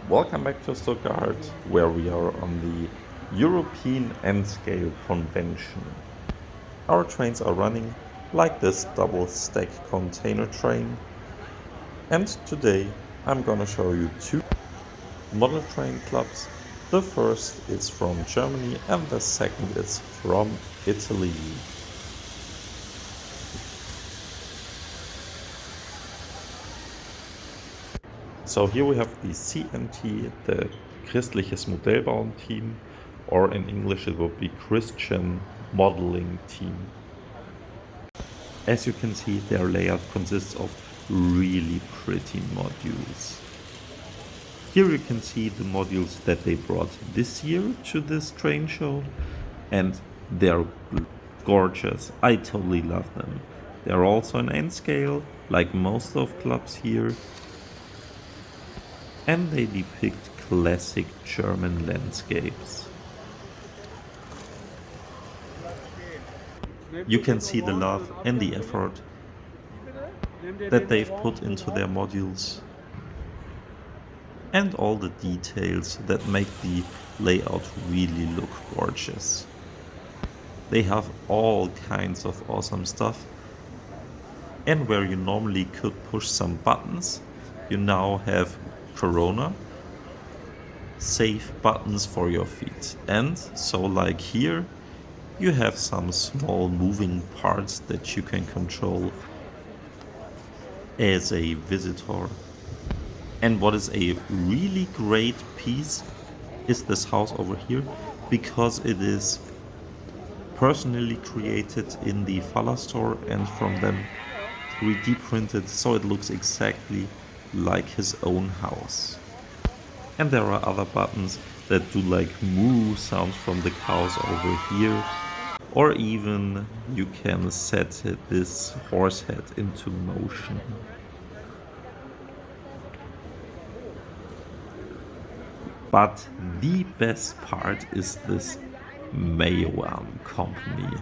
Welcome back to Stuttgart, where we are on the European N-Scale convention. Our trains are running like this double-stack container train. And today I'm gonna show you two model train clubs. The first is from Germany and the second is from Italy. So here we have the cmt, the Christliches Modellbau Team, or in English it would be Christian Modeling Team. As you can see, their layout consists of really pretty modules. Here you can see the modules that they brought this year to this train show, and they're gorgeous. I totally love them. They're also in N-scale, like most of clubs here. And they depict classic German landscapes. You can see the love and the effort that they've put into their modules and all the details that make the layout really look gorgeous. They have all kinds of awesome stuff, and where you normally could push some buttons, you now have Corona safe buttons for your feet. And so like here you have some small moving parts that you can control as a visitor. And what is a really great piece is this house over here, because it is personally created in the Faller store and from them 3D printed, so it looks exactly like his own house. And there are other buttons that do like moo sounds from the cows over here, or even you can set this horse head into motion. But the best part is this Mayhem company,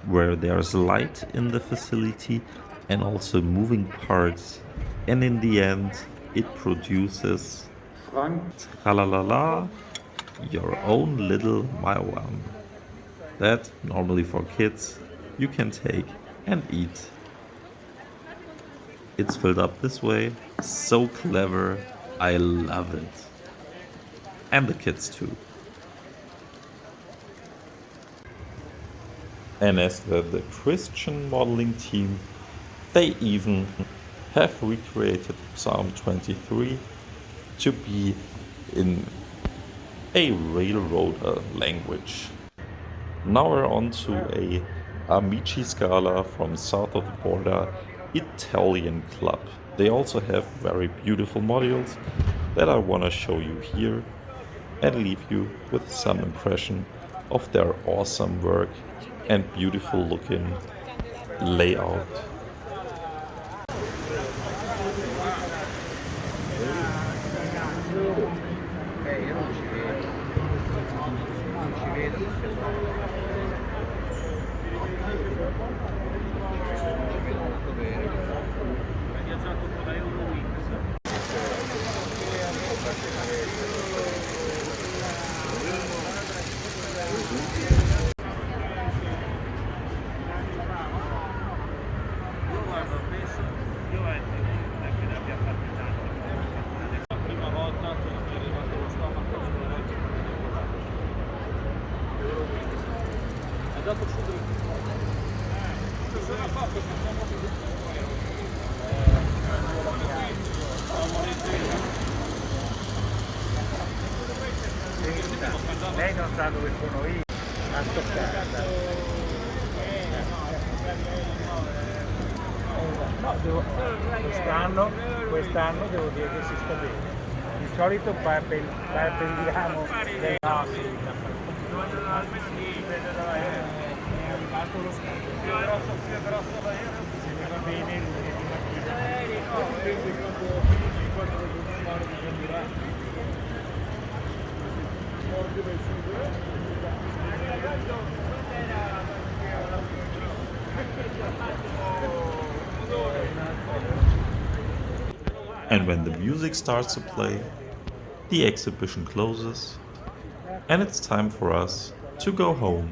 where there's light in the facility and also moving parts, and in the end it produces tralalala, your own little Mayhem that normally for kids you can take and eat. It's filled up this way, so clever, I love it. And the kids too. And as the Christian modeling team, they even have recreated Psalm 23 to be in a railroader language. Now we're on to a Amici Scala from south of the border, Italian club. They also have very beautiful modules that I want to show you here and leave you with some impression of their awesome work and beautiful looking layout. Lei non sa dove sono io, a toccata. No, quest'anno devo dire che si sta bene. Di solito parliamo del nostro. È arrivato lo scambio. Più grosso l'aereo, se ne va bene il lunedì mattina. Quindi quando di candidato. And when the music starts to play, the exhibition closes, and it's time for us to go home.